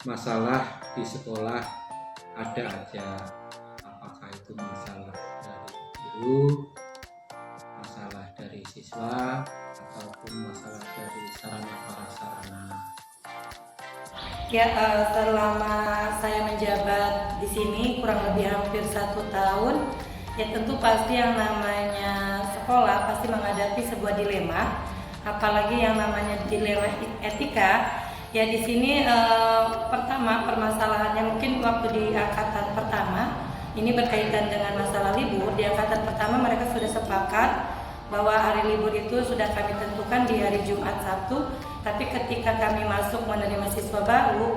masalah di sekolah ada aja, apakah itu masalah dari guru, masalah dari siswa, ataupun masalah dari sarana prasarana. Ya, selama saya menjabat di sini kurang lebih hampir 1 tahun, ya tentu pasti yang namanya sekolah pasti menghadapi sebuah dilema, apalagi yang namanya dilema etika. Ya di sini pertama permasalahannya mungkin waktu di angkatan pertama ini berkaitan dengan masalah libur. Di angkatan pertama mereka sudah sepakat bahwa hari libur itu sudah kami tentukan di hari Jumat Sabtu, tapi ketika kami masuk menerima siswa baru,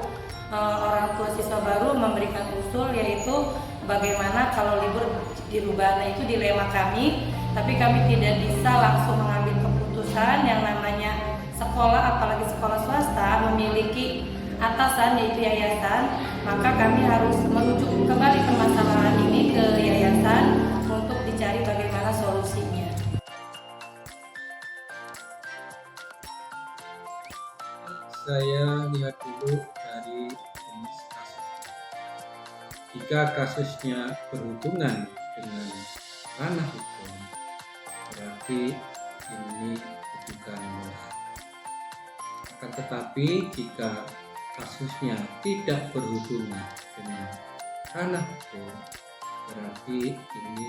orang tua siswa baru memberikan usul yaitu bagaimana kalau libur dirubah. Nah itu dilema kami, tapi kami tidak bisa langsung mengambil keputusan. Yang namanya sekolah, apalagi sekolah swasta, memiliki atasan yaitu yayasan, maka kami harus merujuk kembali permasalahan ini ke yayasan untuk dicari bagaimana solusinya. Saya lihat dulu dari jenis kasus. Jika kasusnya berhubungan dengan ranah hukum, berarti ini bukan moral. Akan tetapi jika kasusnya tidak berhubungan dengan ranah hukum, berarti ini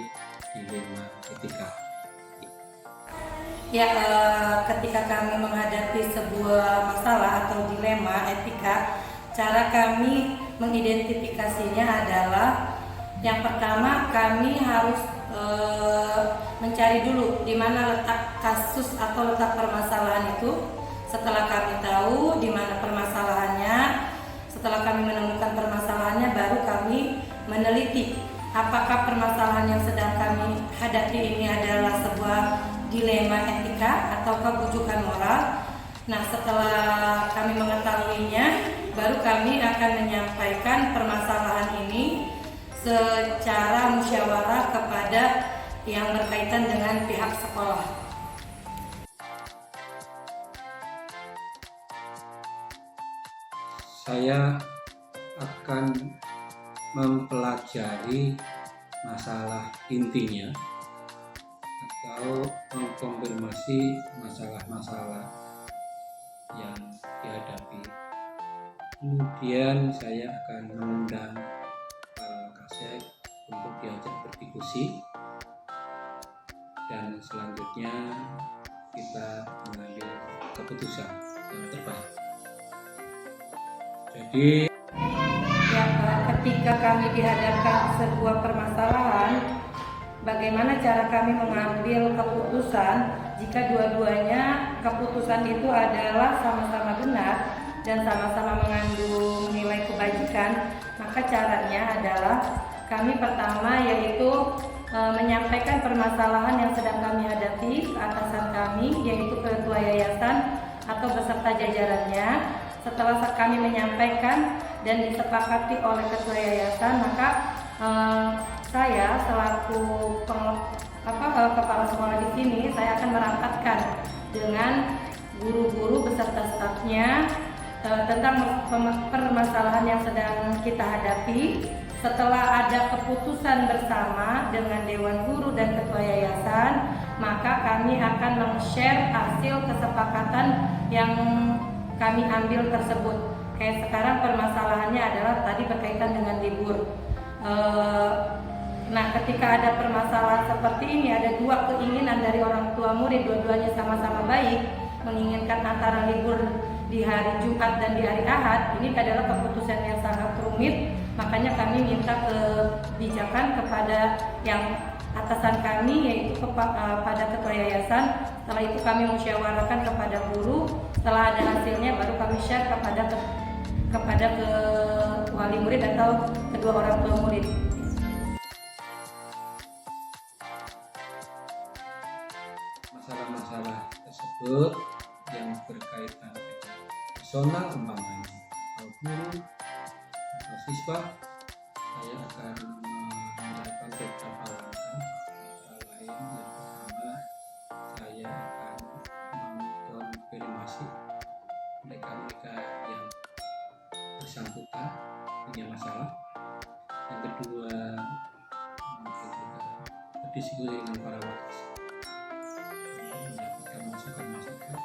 dilema etika. Ya, ketika kami menghadapi sebuah masalah atau dilema etika, cara kami mengidentifikasinya adalah yang pertama kami harus mencari dulu di mana letak kasus atau letak permasalahan itu. Setelah kami tahu di mana permasalahannya, setelah kami menemukan permasalahannya, baru kami meneliti apakah permasalahan yang sedang kami hadapi ini adalah sebuah dilema etika atau kebujukan moral. Nah, setelah kami mengetahuinya, baru kami akan menyampaikan permasalahan ini secara musyawarah kepada yang berkaitan dengan pihak sekolah. Saya akan mempelajari masalah intinya atau mengkonfirmasi masalah-masalah yang dihadapi. Kemudian saya akan mengundang para kasek untuk diajak berdiskusi, dan selanjutnya kita mengambil keputusan yang terbaik. Jadi Ya, ketika kami dihadapkan sebuah permasalahan, bagaimana cara kami mengambil keputusan jika dua-duanya keputusan itu adalah sama-sama benar dan sama-sama mengandung nilai kebajikan, maka caranya adalah kami pertama yaitu menyampaikan permasalahan yang sedang kami hadapi ke atasan kami, yaitu ketua yayasan atau beserta jajarannya. Setelah kami menyampaikan dan disepakati oleh ketua yayasan, maka saya selaku kepala sekolah di sini, saya akan merapatkan dengan guru-guru beserta stafnya tentang permasalahan yang sedang kita hadapi. Setelah ada keputusan bersama dengan Dewan Guru dan Ketua Yayasan, maka kami akan meng-share hasil kesepakatan yang kami ambil tersebut. Kayak sekarang permasalahannya adalah tadi berkaitan dengan libur. Nah, ketika ada permasalahan seperti ini, ada dua keinginan dari orang tua murid, dua-duanya sama-sama baik, menginginkan antara libur di hari Jumat dan di hari Ahad. Ini adalah keputusan yang sangat rumit, makanya kami minta kebijakan kepada yang atasan kami, yaitu pada ketua yayasan. Setelah itu kami musyawarahkan kepada guru. Setelah ada hasilnya baru kami share kepada wali murid atau kedua orang tua murid. masalah-masalah tersebut yang berkaitan dengan personal, umpamanya atau guru atau siswa, saya akan menyampaikan beberapa langkah. Antara lain, yang pertama, saya akan mengkonfirmasi mereka yang bersangkutan punya masalah. Yang kedua, mungkin kita berdiskusi dengan para wadas untuk mendapatkan masukan-masukan.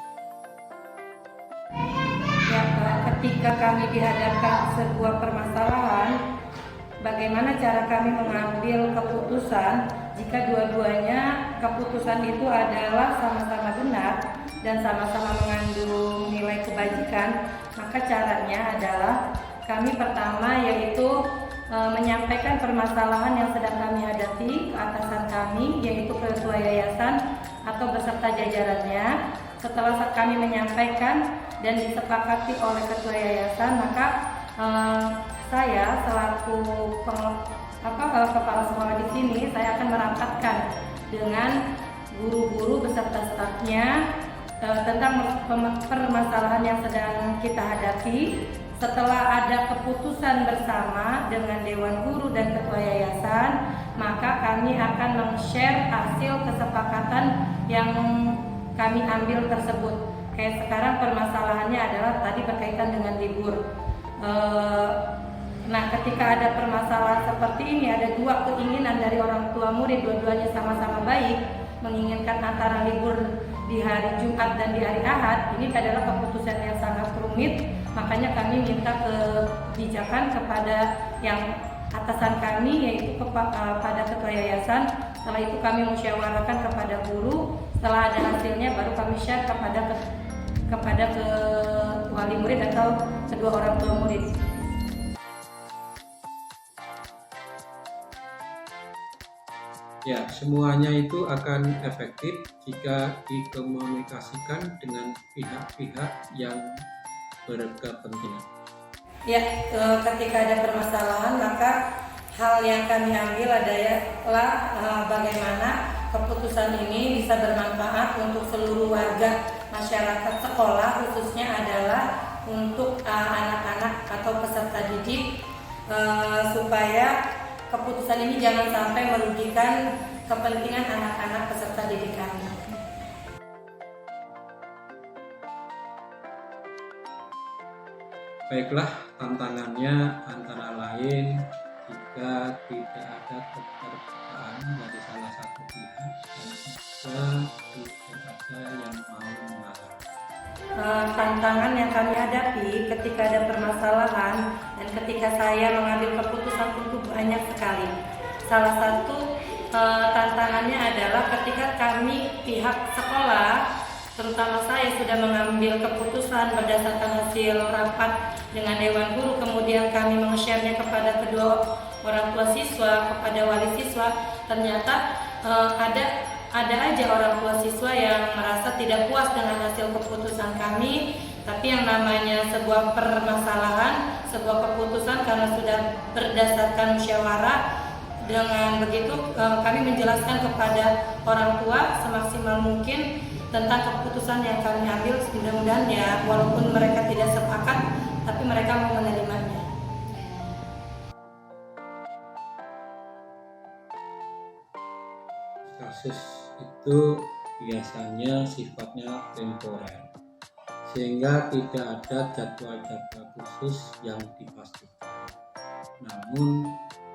Ya, ketika kami dihadapkan sebuah permasalahan, bagaimana cara kami mengambil keputusan jika dua-duanya keputusan itu adalah sama-sama benar dan sama-sama mengandung nilai kebajikan, maka caranya adalah kami pertama yaitu menyampaikan permasalahan yang sedang kami hadapi ke atasan kami, yaitu ketua yayasan atau beserta jajarannya. Setelah kami menyampaikan dan disepakati oleh ketua yayasan, maka saya selaku kepala sekolah di sini, saya akan merapatkan dengan guru-guru beserta stafnya tentang permasalahan yang sedang kita hadapi. Setelah ada keputusan bersama dengan Dewan Guru dan Ketua Yayasan, maka kami akan meng-share hasil kesepakatan yang kami ambil tersebut. Kayak sekarang permasalahannya adalah tadi berkaitan dengan libur. Nah, ketika ada permasalahan seperti ini, ada dua keinginan dari orang tua murid, dua-duanya sama-sama baik, menginginkan antara libur di hari Jumat dan di hari Ahad. Ini adalah keputusan yang sangat rumit, makanya kami minta kebijakan kepada yang atasan kami, yaitu kepada ketua yayasan. Setelah itu kami musyawarahkan kepada guru. Setelah ada hasilnya baru kami share kepada ke wali murid atau kedua orang tua murid. Ya, semuanya itu akan efektif jika dikomunikasikan dengan pihak-pihak yang berkepentingan. Ya, ketika ada permasalahan, maka hal yang kami ambil adalah bagaimana keputusan ini bisa bermanfaat untuk seluruh warga masyarakat sekolah, khususnya adalah untuk anak-anak atau peserta didik, supaya keputusan ini jangan sampai merugikan kepentingan anak-anak peserta didik kami. Baiklah, tantangannya antara lain jika tidak ada keterbukaan dari salah satu pihak dan juga tidak ada yang mau mengalah. Tantangan yang kami hadapi ketika ada permasalahan dan ketika saya mengambil keputusan itu banyak sekali. Salah satu tantangannya adalah ketika kami pihak sekolah, terutama saya, sudah mengambil keputusan berdasarkan hasil rapat dengan Dewan Guru, kemudian kami meng-share-nya kepada kedua orang tua siswa, kepada wali siswa. Ternyata ada aja orang tua siswa yang merasa tidak puas dengan hasil keputusan kami. Tapi yang namanya sebuah permasalahan, sebuah keputusan karena sudah berdasarkan musyawarah, dengan begitu kami menjelaskan kepada orang tua semaksimal mungkin tentang keputusan yang kami ambil. Mudah-mudahan ya, walaupun mereka tidak sepakat, tapi mereka mau menerimanya. Kasus itu biasanya sifatnya temporer, sehingga tidak ada jadwal-jadwal khusus yang dipastikan. Namun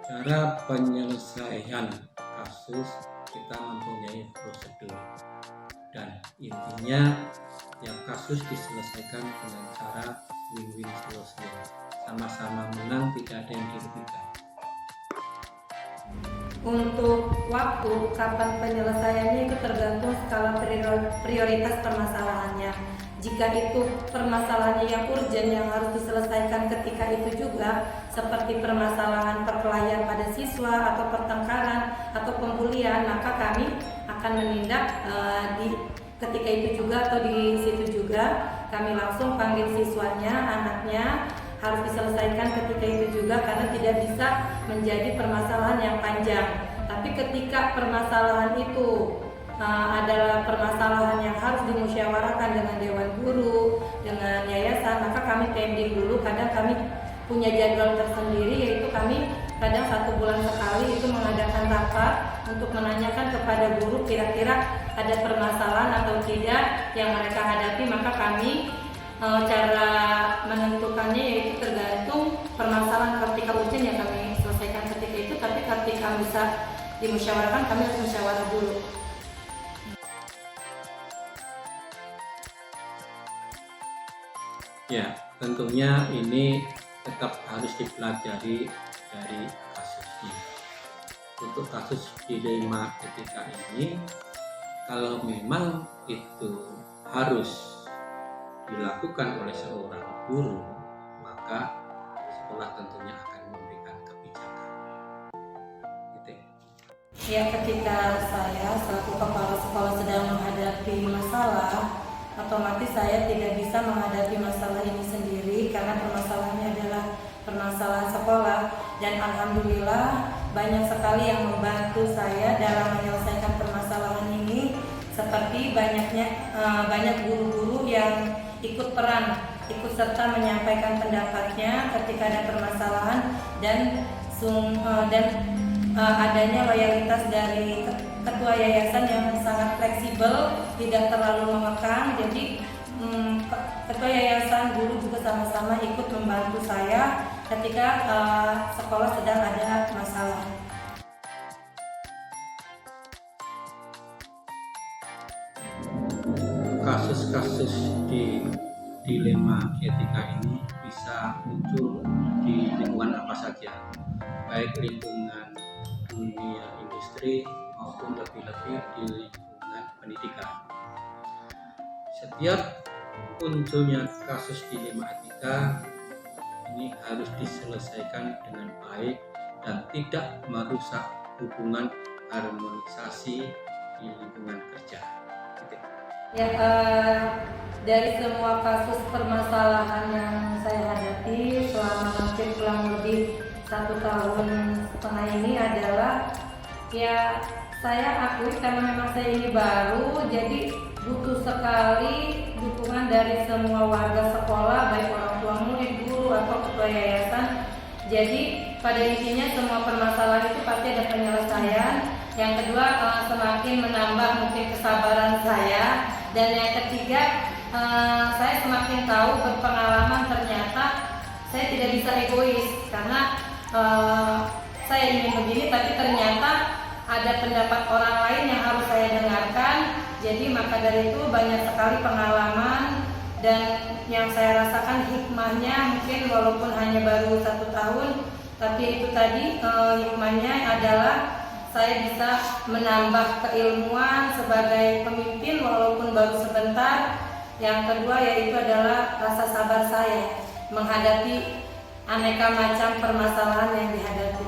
cara penyelesaian kasus kita mempunyai prosedur, dan intinya yang kasus diselesaikan dengan cara win-win solution, sama-sama menang, tidak ada yang dirugikan. Untuk waktu kapan penyelesaiannya itu tergantung skala prioritas permasalahannya. Jika itu permasalahannya yang urgent yang harus diselesaikan ketika itu juga, seperti permasalahan perkelahian pada siswa atau pertengkaran atau pembulian, maka kami akan menindak ketika itu juga atau di situ juga. Kami langsung panggil siswanya, anaknya, harus diselesaikan ketika itu juga karena tidak bisa menjadi permasalahan yang panjang. Tapi ketika permasalahan itu adalah permasalahan yang harus dimusyawarahkan dengan Dewan Guru, dengan yayasan, maka kami pending dulu. Kadang kami punya jadwal tersendiri, yaitu kami kadang 1 bulan sekali itu mengadakan rapat untuk menanyakan kepada guru kira-kira ada permasalahan atau tidak yang mereka hadapi, maka kami cara menentukannya yaitu tergantung permasalahan. Ketika urgent ya kami selesaikan ketika itu, tapi ketika bisa dimusyawarahkan kami harus musyawarah dulu. Ya, tentunya ini tetap harus dipelajari dari kasusnya. Untuk kasus dilema etika ini, kalau memang itu harus dilakukan oleh seorang guru, maka sekolah tentunya akan memberikan kebijakan. Gitu. Ya, ketika saya selaku kepala sekolah sedang menghadapi masalah, otomatis saya tidak bisa menghadapi masalah ini sendiri karena permasalahannya adalah permasalahan sekolah, dan alhamdulillah banyak sekali yang membantu saya dalam menyelesaikan permasalahan ini, seperti banyak guru-guru yang ikut serta menyampaikan pendapatnya ketika ada permasalahan, dan adanya loyalitas dari ketua yayasan yang sangat fleksibel, tidak terlalu mengekang. Jadi ketua yayasan, guru juga sama-sama ikut membantu saya ketika sekolah sedang ada masalah. Kasus-kasus di dilema etika ini bisa muncul di lingkungan apa saja, baik lingkungan dunia industri maupun lebih-lebih di lingkungan pendidikan. Setiap munculnya kasus dilema etika ini harus diselesaikan dengan baik dan tidak merusak hubungan harmonisasi di lingkungan kerja. Ya, dari semua kasus permasalahan yang saya hadapi selama hampir kurang lebih 1,5 tahun ini adalah, ya saya akui karena memang saya ini baru, jadi butuh sekali dukungan dari semua warga sekolah, baik orang tua murid, guru atau ketua yayasan. Jadi pada intinya semua permasalahan itu pasti ada penyelesaian. Yang kedua, semakin menambah mungkin kesabaran saya, dan yang ketiga, saya semakin tahu berpengalaman ternyata saya tidak bisa egois karena saya ingin begini, tapi ternyata ada pendapat orang lain yang harus saya dengarkan. Jadi maka dari itu banyak sekali pengalaman, dan yang saya rasakan hikmahnya mungkin walaupun hanya baru 1 tahun, tapi itu tadi hikmahnya adalah saya bisa menambah keilmuan sebagai pemimpin walaupun baru sebentar. Yang kedua yaitu adalah rasa sabar saya menghadapi aneka macam permasalahan yang dihadapi.